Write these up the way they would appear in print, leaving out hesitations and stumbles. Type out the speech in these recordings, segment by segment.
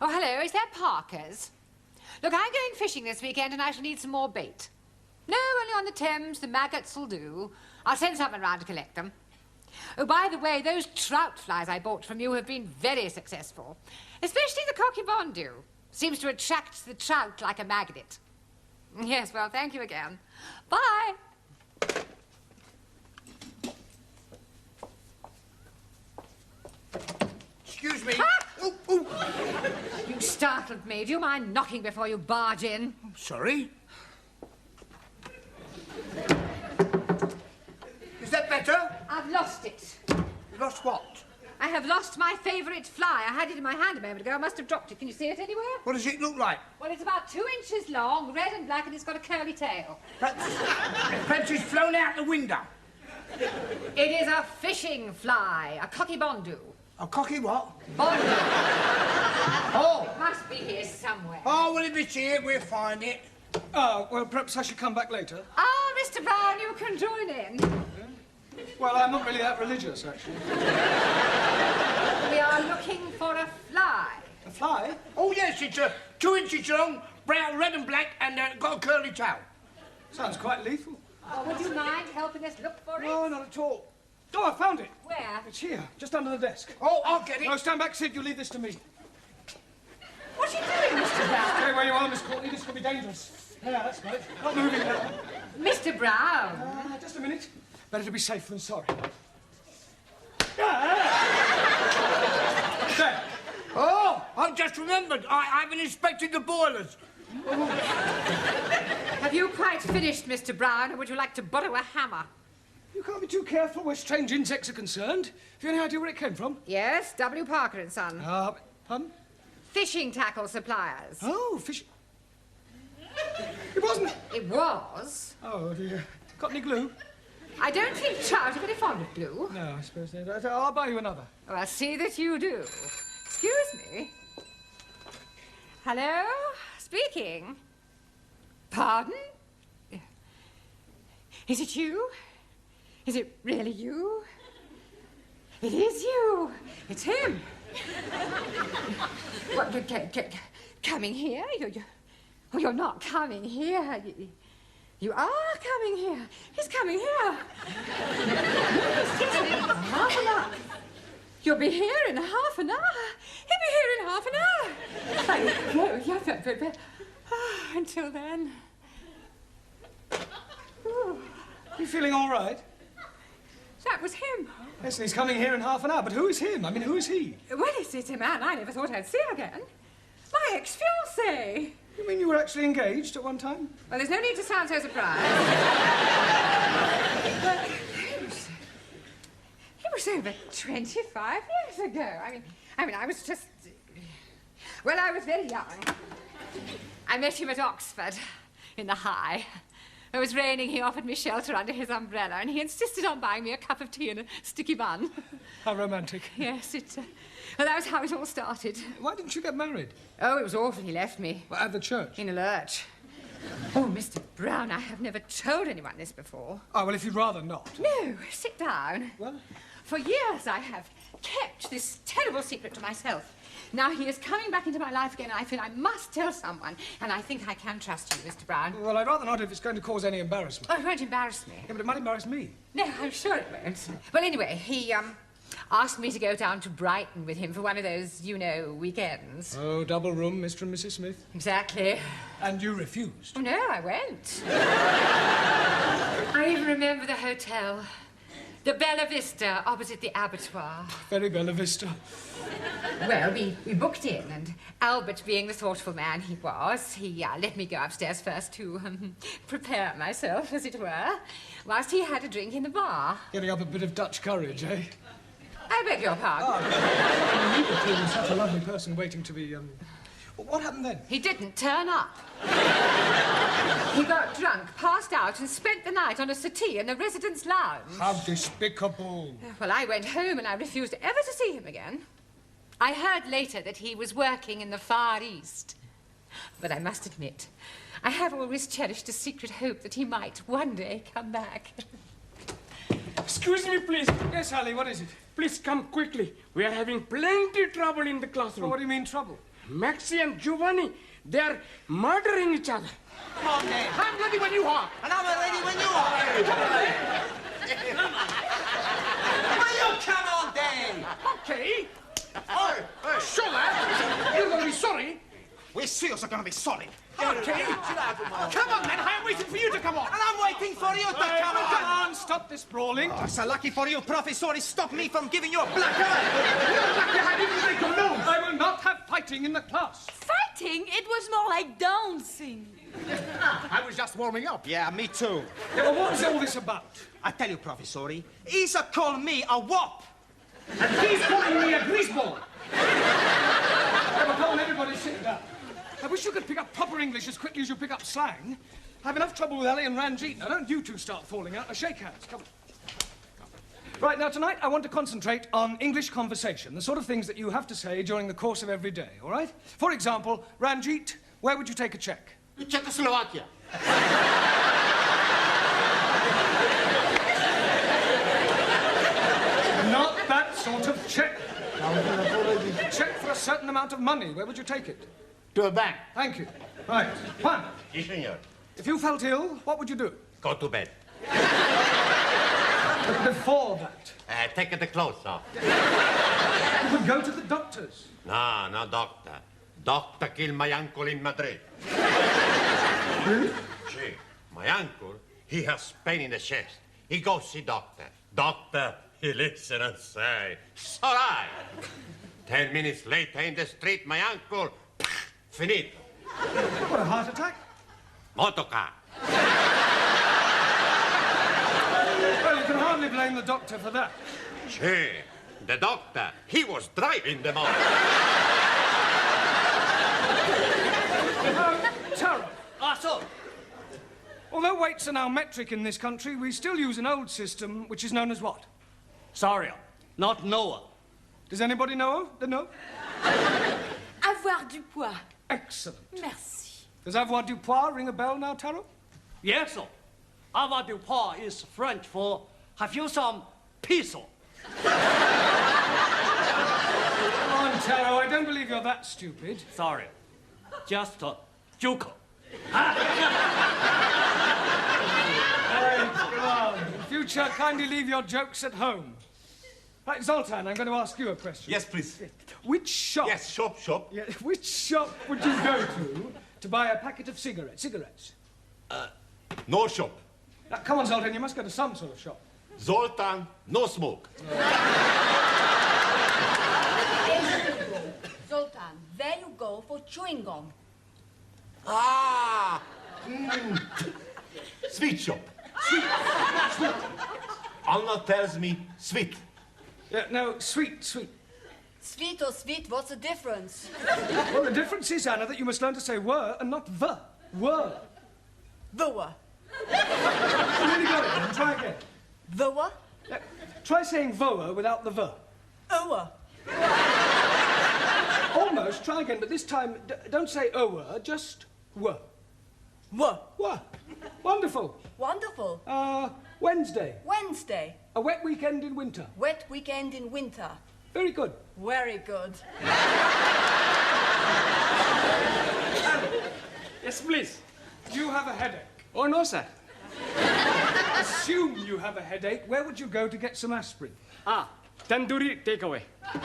Oh, hello, is that Parker's? Look, I'm going fishing this weekend and I shall need some more bait. No, only on the Thames, the maggots will do. I'll send someone round to collect them. Oh, by the way, those trout flies I bought from you have been very successful. Especially the cocky bondu. Seems to attract the trout like a magnet. Yes, well, thank you again. Bye. Excuse me. Ah! Oh, oh. You startled me. Do you mind knocking before you barge in? Sorry. Is that better? I've lost it. Lost what? I have lost my favourite fly. I had it in my hand a moment ago. I must have dropped it. Can you see it anywhere? What does it look like? Well, it's about 2 inches long, red and black, and it's got a curly tail. Perhaps it's flown out the window. It is a fishing fly, a cocky bondu. A cocky what? Bondu. Oh! It must be here somewhere. Oh, well, if it's here, we'll find it. Well, perhaps I should come back later. Ah, Mr. Brown, you can join in. Well, I'm not really that religious, actually. We are looking for a fly. A fly? Oh, yes, it's 2 inches long, brown, red and black, and got a curly tail. Sounds quite lethal. Oh, would you mind helping us look for it? No, not at all. Oh, I found it. Where? It's here, just under the desk. Oh, I'll get it. No, stand back, Sid. You leave this to me. What are you doing, Mr. Brown? Stay where you are, Miss Courtney. This could be dangerous. Yeah, that's right. Not moving now. Mr. Brown. Just a minute. Better to be safe than sorry. There. Oh, I've just remembered. I haven't inspected the boilers. Have you quite finished, Mr. Brown, or would you like to borrow a hammer? You can't be too careful where strange insects are concerned. Have you any idea where it came from? Yes, W. Parker and Son. Pardon? Fishing tackle suppliers. Oh, fish. It wasn't. It was. Oh, dear. Got any glue? I don't think trout are very fond of glue. No, I suppose they don't. I'll buy you another. Oh, I'll see that you do. Excuse me. Hello? Speaking. Pardon? Is it you? Is it really you? It is you. It's him. What, coming here? You're not coming here. You are coming here. He's coming here. Half an hour. You'll be here in half an hour. He'll be here in half an hour. Until then. You feeling all right? That was him. Yes, and he's coming here in half an hour. But who is him? I mean, who is he? Well, it's a man I never thought I'd see again. My ex-fiancé. You mean you were actually engaged at one time? Well, there's no need to sound so surprised. But it was over 25 years ago. I mean, I was just... Well, I was very young. I met him at Oxford, in the High. It was raining, he offered me shelter under his umbrella, and he insisted on buying me a cup of tea and a sticky bun. How romantic. Yes, well, that was how it all started. Why didn't you get married? Oh, it was awful. He left me. Well, at the church? In a lurch. Oh, Mr. Brown, I have never told anyone this before. Oh, well, if you'd rather not. No, sit down. Well? For years I have kept this terrible secret to myself. Now he is coming back into my life again, and I feel I must tell someone, and I think I can trust you, Mr. Brown. Well, I'd rather not if it's going to cause any embarrassment. Oh, it won't embarrass me. Yeah, but it might embarrass me. No, I'm sure it won't. Well, anyway, he, asked me to go down to Brighton with him for one of those, you know, weekends. Oh, double room, Mr. and Mrs. Smith. Exactly. And you refused? Oh, no, I went. I even remember the hotel. The Bella Vista, opposite the abattoir. Very Bella Vista. Well, we booked in, and Albert, being the thoughtful man he was, he let me go upstairs first to prepare myself, as it were, whilst he had a drink in the bar. Getting up a bit of Dutch courage, eh? I beg your pardon. Oh, you were being such a lovely person waiting to be, What happened then? He didn't turn up. He got drunk, passed out, and spent the night on a settee in the residence lounge. How despicable. Well, I went home and I refused ever to see him again. I heard later that he was working in the Far East. But I must admit, I have always cherished a secret hope that he might one day come back. Excuse me, please. Yes, Ali, what is it? Please come quickly. We are having plenty trouble in the classroom. What do you mean, trouble? Maxie and Giovanni, they are murdering each other. Come on, then. I'm ready when you are. And I'm ready when you are. Well, you come on, then. Okay. Oh, Sure, lad. You're going to be sorry. we're seriously going to be sorry. Okay. Come on, then. I'm waiting for you to come on. And I'm waiting for you to come Come on. on, stop this brawling. Oh, so lucky for you, Professor, it stopped me from giving you a black eye. I will not have fighting in the class. Fighting? It was more like dancing. I was just warming up. Yeah, me too. Yeah, well, what's all this about? I tell you, Professor, he's called me a wop. And he's calling me a greaseball. Yeah, well, come on, everybody sit down. I wish you could pick up proper English as quickly as you pick up slang. I have enough trouble with Ali and Ranjit. Now, don't you two start falling out. Now, shake hands. Come on. Right, now, tonight, I want to concentrate on English conversation, the sort of things that you have to say during the course of every day, all right? For example, Ranjit, where would you take a check? Czechoslovakia. Not that sort of check. A check for a certain amount of money. Where would you take it? To a bank. Thank you. Right. Juan, Si, senor. if you felt ill, what would you do? Go to bed. But before that, Take the clothes off. you would go to the doctors. No, no, doctor. Doctor killed my uncle in Madrid. Really? See, my uncle, he has pain in the chest. He goes see doctor. Doctor, he listen and say, it's all right. 10 minutes later in the street, my uncle, finito. What, a heart attack? Motorcar. Well, you can hardly blame the doctor for that. See, the doctor, he was driving the motor. Tara, So, although weights are now metric in this country, we still use an old system which is known as what? Sorry, not Noah. Does anybody know? No? Avoir du poids. Excellent. Merci. Does avoir du poids ring a bell now, Taro? Yes, sir. Avoir du poids is French for have you some peso? Come on, Taro, I don't believe you're that stupid. Sorry, just a joke. Right, come on. In future, kindly leave your jokes at home. Right, Zoltan, I'm going to ask you a question. Yes, please. Which shop... Yes, shop. Yeah, which shop would you go to buy a packet of cigarettes? No shop. Now, come on, Zoltan, you must go to some sort of shop. Zoltan, no smoke. Zoltan, there you go for chewing gum. Sweet shop. Sweet. Anna tells me sweet. Yeah, no, sweet. Sweet or sweet, what's the difference? Well, the difference is, Anna, that you must learn to say were and not the. Were. The what? You really got it, then. Try again. The what? Yeah, try saying voa without the ver. Oa. Almost. Try again, but this time, don't say ower, just were. What? Were. Wonderful. Wonderful. Wednesday. Wednesday. A wet weekend in winter. Wet weekend in winter. Very good. Very good. Yes, please. You have a headache. Oh, no, sir. Assume you have a headache. Where would you go to get some aspirin? Tandoori takeaway. No,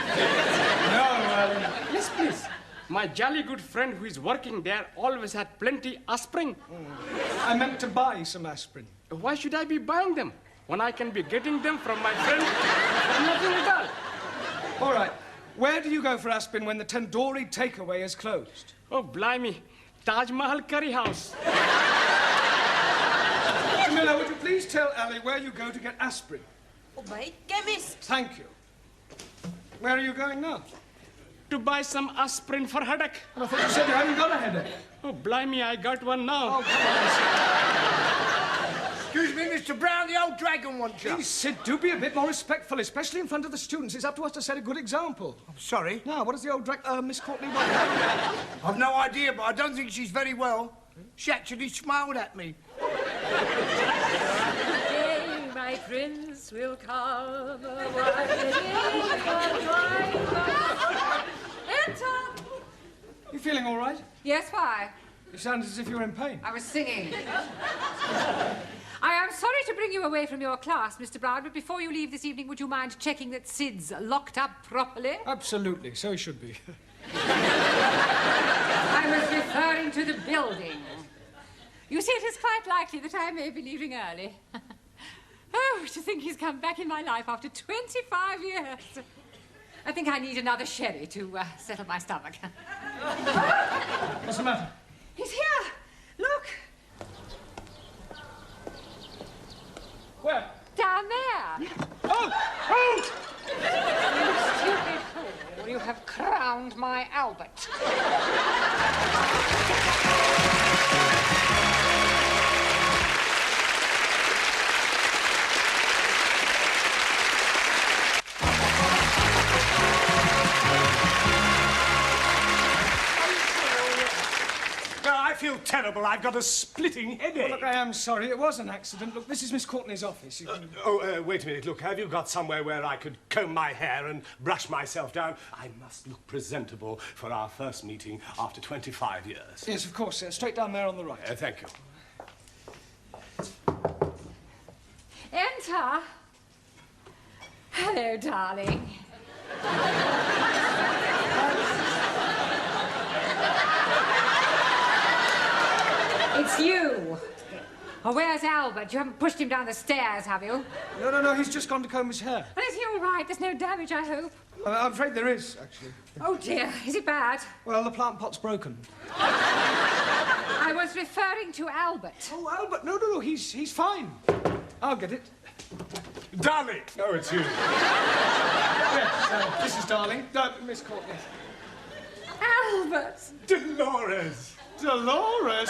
Yes, please. My jolly good friend who is working there always had plenty aspirin. I meant to buy some aspirin. Why should I be buying them when I can be getting them from my friend for nothing at all? All right. Where do you go for aspirin when the tandoori takeaway is closed? Oh, blimey. Taj Mahal Curry House. Camilla, would you please tell Ali where you go to get aspirin? Oh, my chemist. Thank you. Where are you going now? To buy some aspirin for headache. I thought you said you hadn't got a headache. Oh, blimey, I got one now. Oh, come on. Excuse me, Mr. Brown, the old dragon wants you. Please, Sid, do be a bit more respectful, especially in front of the students. It's up to us to set a good example. I'm sorry. Now, what does the old Miss Courtney want? I've no idea, but I don't think she's very well. She actually smiled at me. Hey, my My prince will come. Enter! You feeling all right? Yes, why? You sound as if you're in pain. I was singing. I am sorry to bring you away from your class, Mr. Brown, but before you leave this evening, would you mind checking that Sid's locked up properly? Absolutely, so he should be. I was referring to the building. You see, it is quite likely that I may be leaving early. Oh, to think he's come back in my life after 25 years. I think I need another sherry to settle my stomach. What's the matter? He's here. Look. Where? Down there. Oh! Oh! You stupid fool. You have crowned my Albert. I feel terrible. I've got a splitting headache. Well, look, I am sorry. It was an accident. Look, this is Miss Courtney's office. You can... Wait a minute. Look, have you got somewhere where I could comb my hair and brush myself down? I must look presentable for our first meeting after 25 years. Yes, of course. Straight down there on the right. Thank you. Enter. Hello, darling. It's you. Oh, where's Albert? You haven't pushed him down the stairs, have you? No, he's just gone to comb his hair. Well, is he all right? There's no damage, I hope. I'm afraid there is, actually. Oh, dear. Is it bad? Well, the plant pot's broken. I was referring to Albert. Oh, Albert, no, he's fine. I'll get it. Darling! Oh, it's you. Yes, this is Darling. Miss Courtney. Albert! Dolores! Dolores?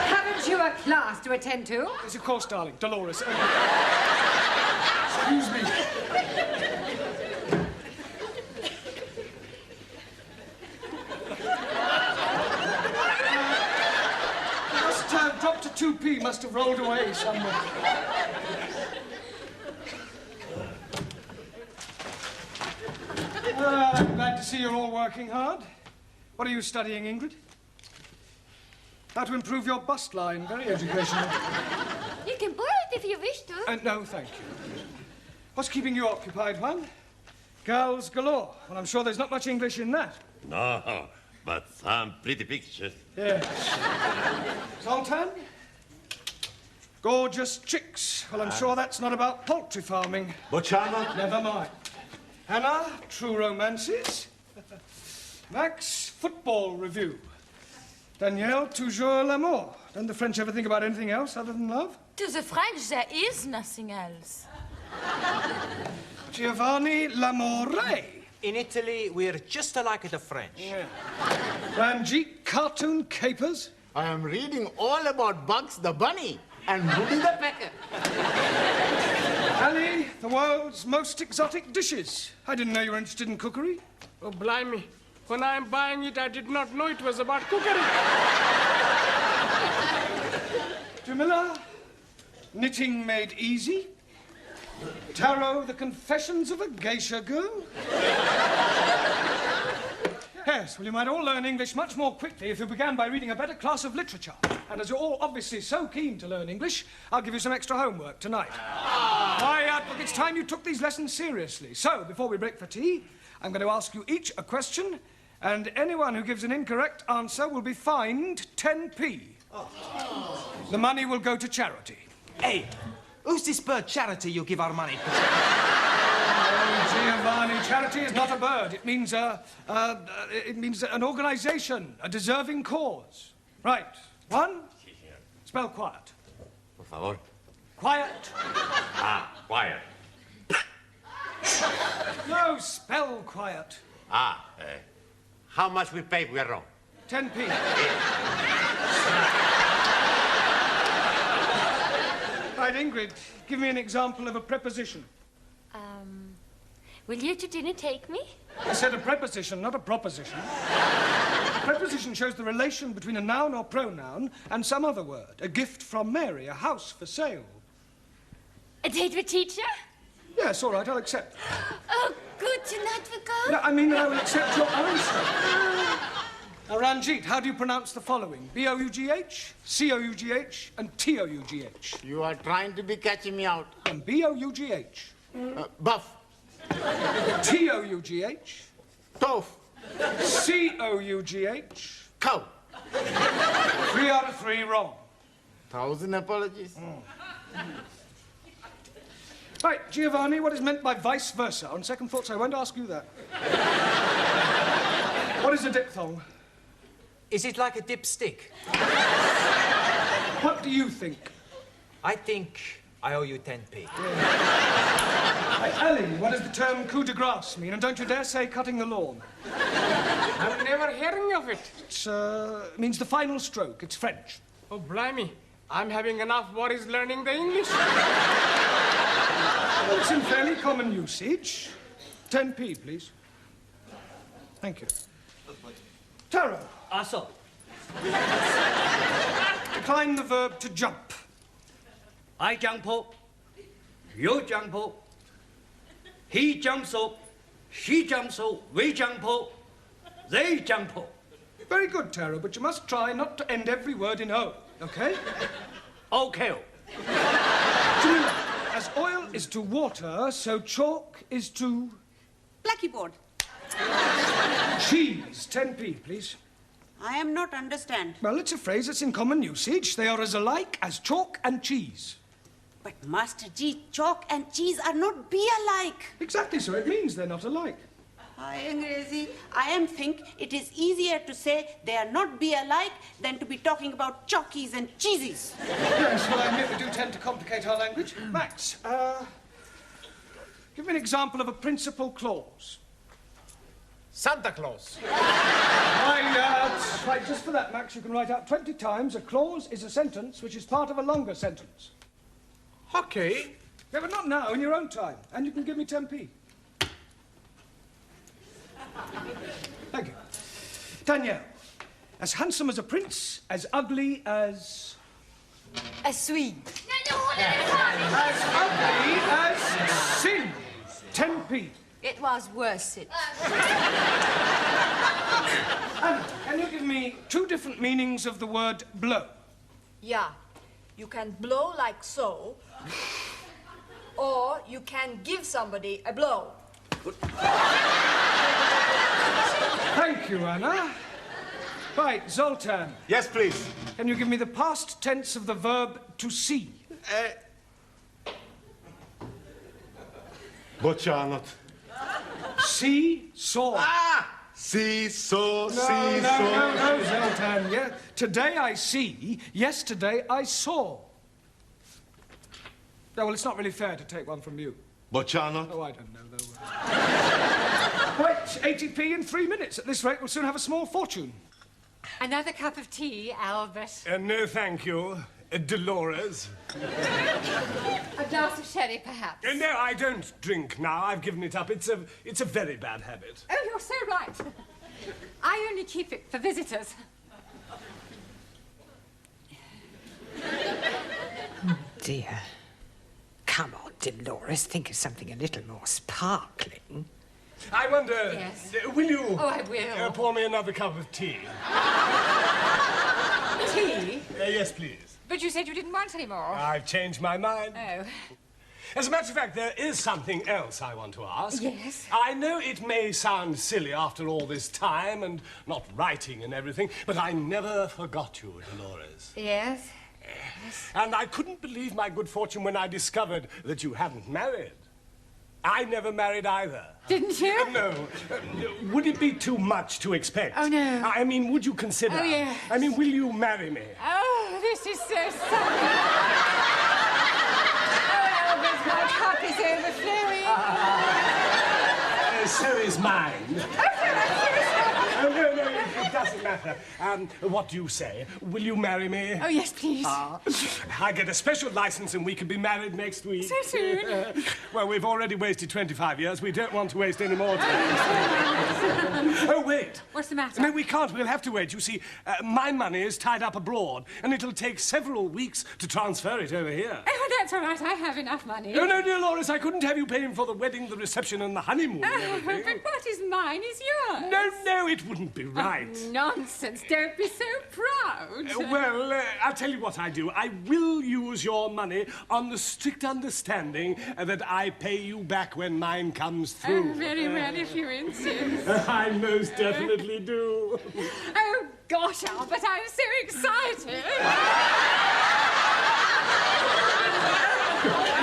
Haven't you a class to attend to? Yes, of course, darling. Dolores. Excuse me. Dr. 2P must have rolled away somewhere. I'm glad to see you're all working hard. What are you studying, Ingrid? How to improve your bust line. Very educational. You can borrow it if you wish to. No, thank you. What's keeping you occupied, Juan? Girls galore. Well, I'm sure there's not much English in that. No, but some pretty pictures. Yes. Zoltan? Gorgeous chicks. Well, I'm sure that's not about poultry farming. Bocciano? Never mind. Hannah, true romances. Max, football review. Danielle, toujours l'amour. Don't the French ever think about anything else other than love? To the French, there is nothing else. Giovanni, l'amore. In Italy, we're just alike the French. Yeah. Ranjit, cartoon capers. I am reading all about Bugs the Bunny and Woody the Pecker. Ali, the world's most exotic dishes. I didn't know you were interested in cookery. Oh, blimey. When I'm buying it, I did not know it was about cookery. Jamila, knitting made easy. Tarot, the confessions of a geisha girl. Yes, well, you might all learn English much more quickly if you began by reading a better class of literature. And as you're all obviously so keen to learn English, I'll give you some extra homework tonight. Quiet, look, it's time you took these lessons seriously. So, before we break for tea, I'm going to ask you each a question, and anyone who gives an incorrect answer will be fined 10p. The money will go to charity. Hey, who's this bird charity you give our money to? Oh, Giovanni, charity is not a bird. It means an organization, a deserving cause. Right. One, spell quiet. Por favor. Quiet. Quiet. No, spell quiet. How much we pay we are wrong? 10p. Right, Ingrid, give me an example of a preposition. Will you to dinner take me? I said a preposition, not a proposition. A preposition shows the relation between a noun or pronoun and some other word. A gift from Mary, a house for sale. A date with teacher? Yes, all right, I'll accept. Oh, good. Tonight we go? No, I mean, I will accept your answer. Now, Ranjit, how do you pronounce the following? B-O-U-G-H, C-O-U-G-H, and T-O-U-G-H. You are trying to be catching me out. And B-O-U-G-H. Buff. T-O-U-G-H. Tough. C-O-U-G-H. Cow. 3 out of 3 wrong. 1,000 apologies. Right, Giovanni, what is meant by vice versa? On second thoughts, I won't ask you that. What is a diphthong? Is it like a dipstick? What do you think? I think I owe you 10p. Hey, Ellie, what does the term coup de grace mean? And don't you dare say cutting the lawn. I'm never hearing of it. It means the final stroke. It's French. Oh, blimey. I'm having enough worries learning the English. Well, it's in fairly common usage. 10p, please. Thank you. Taro. Also. Decline the verb to jump. I jump up. You jump up. He jumps up. She jumps up. We jump up. They jump up. Very good, Taro, but you must try not to end every word in O, OK? OK. Jamila, as oil is to water, so chalk is to... Blackboard. Cheese. 10p, please. I am not understand. Well, it's a phrase that's in common usage. They are as alike as chalk and cheese. But, Master G, chalk and cheese are not be alike. Exactly so. It means they're not alike. Hi, Angrezi. I am think it is easier to say they are not be alike than to be talking about chalkies and cheesies. Yes, well, I admit we do tend to complicate our language. Max, give me an example of a principal clause. Santa Claus. Right, just for that, Max, you can write out 20 times a clause is a sentence which is part of a longer sentence. Okay. Yeah, but not now, in your own time. And you can give me 10p. Thank you. Danielle, as handsome as a prince, as ugly as... A Swede. As ugly as sin. 10p. It was worth it. Anna, can you give me 2 different meanings of the word blow? Yeah. You can blow like so, or you can give somebody a blow. Thank you, Anna. Right, Zoltan. Yes, please. Can you give me the past tense of the verb to see? Boccianot. See, saw. Ah! See, saw, No, Zoltan. Yeah. Today I see, yesterday I saw. No, well, it's not really fair to take one from you. Boccianot. Oh, I don't know, though. Right, 80p in 3 minutes. At this rate, we'll soon have a small fortune. Another cup of tea, Albert. No, thank you, Dolores. A glass of sherry, perhaps? No, I don't drink now. I've given it up. It's a very bad habit. Oh, you're so right. I only keep it for visitors. Dear. Come on, Dolores, think of something a little more sparkling. I wonder... Yes. Will you... Oh, I will. Pour me another cup of tea? Tea? Yes, please. But you said you didn't want any more. I've changed my mind. Oh. As a matter of fact, there is something else I want to ask. Yes? I know it may sound silly after all this time and not writing and everything, but I never forgot you, Dolores. Yes? And I couldn't believe my good fortune when I discovered that you hadn't married. I never married either. Didn't you? No. Would it be too much to expect? Oh, no. I mean, would you consider? Oh, yes. I mean, will you marry me? Oh, this is so sudden. Oh, Albert, my cup is overflowing. So is mine. Oh, Oh, no, it doesn't matter. What do you say? Will you marry me? Oh, yes, please. I get a special license and we can be married next week. So soon? Well, we've already wasted 25 years. We don't want to waste any more time. Oh, wait. What's the matter? No, we can't. We'll have to wait. You see, my money is tied up abroad, and it'll take several weeks to transfer it over here. Oh, that's all right. I have enough money. Oh, no, dear Loris, I couldn't have you paying for the wedding, the reception, and the honeymoon and everything. But what is mine is yours. No, it wouldn't be right. Oh, nonsense. Don't be so proud. Well, I'll tell you what I do. I will use your money on the strict understanding that I pay you back when mine comes through. Oh, very well, if you insist. I most definitely do. Oh, gosh, Albert, I'm so excited.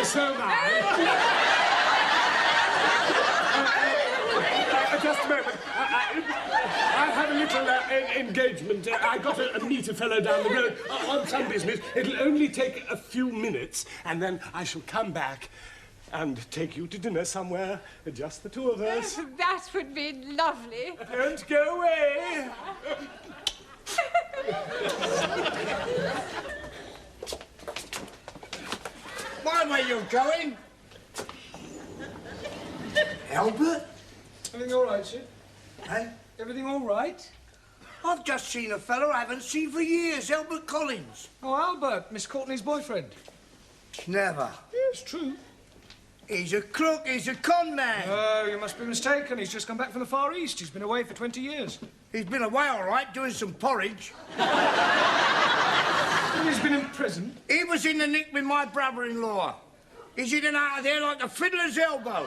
So am I. Just a moment. I have a little engagement. I got to meet a fellow down the road on some business. It'll only take a few minutes, and then I shall come back and take you to dinner somewhere, just the two of us. Oh, that would be lovely. Don't go away. Why were you going? Albert? Everything all right, Sid? Eh? Everything all right? I've just seen a fellow I haven't seen for years, Albert Collins. Oh, Albert, Miss Courtney's boyfriend. Never. Yes, true. He's a crook, he's a con man. Oh, you must be mistaken. He's just come back from the Far East. He's been away for 20 years. He's been away all right, doing some porridge. And he's been in prison. He was in the nick with my brother-in-law. He's in and out of there like a fiddler's elbow.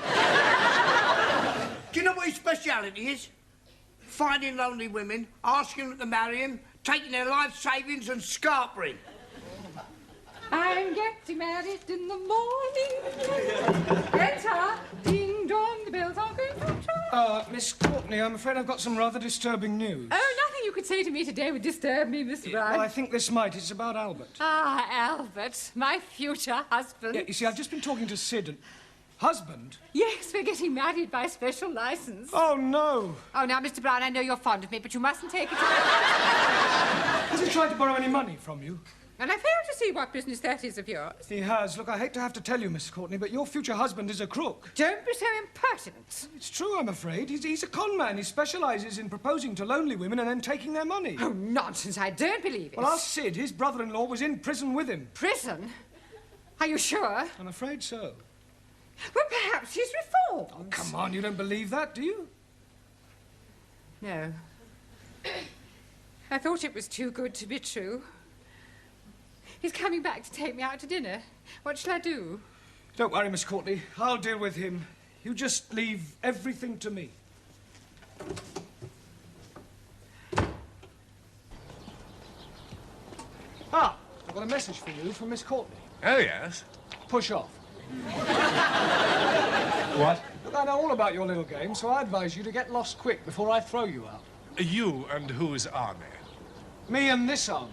Do you know what his speciality is? Finding lonely women, asking them to marry him, taking their life savings and scarpering. I'm getting married in the morning. Enter. Ding dong, the bells are going to try. Miss Courtney, I'm afraid I've got some rather disturbing news. Oh, nothing you could say to me today would disturb me, Mr. Brown. Well, I think this might. It's about Albert. Ah, Albert, my future husband. Yeah, you see, I've just been talking to Sid and... Husband? Yes, we're getting married by special license. Oh, no. Oh, now, Mr. Brown, I know you're fond of me, but you mustn't take it... Has he tried to borrow any money from you? And I fail to see what business that is of yours. He has. Look, I hate to have to tell you, Miss Courtney, but your future husband is a crook. Don't be so impertinent. It's true, I'm afraid. He's a con man. He specialises in proposing to lonely women and then taking their money. Oh, nonsense. I don't believe it. Well, ask Sid. His brother-in-law was in prison with him. Prison? Are you sure? I'm afraid so. Well, perhaps he's reformed. Oh, come on. You don't believe that, do you? No. I thought it was too good to be true. He's coming back to take me out to dinner. What shall I do? Don't worry, Miss Courtney. I'll deal with him. You just leave everything to me. Ah, I've got a message for you from Miss Courtney. Oh, yes? Push off. What? Look, I know all about your little game, so I advise you to get lost quick before I throw you out. You and whose army? Me and this army.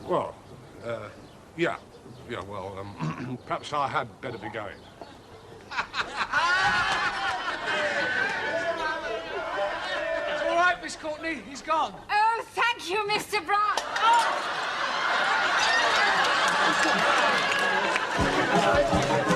Well, yeah, well, perhaps I had better be going. It's all right, Miss Courtney. He's gone. Oh, thank you, Mr. Brown. Oh!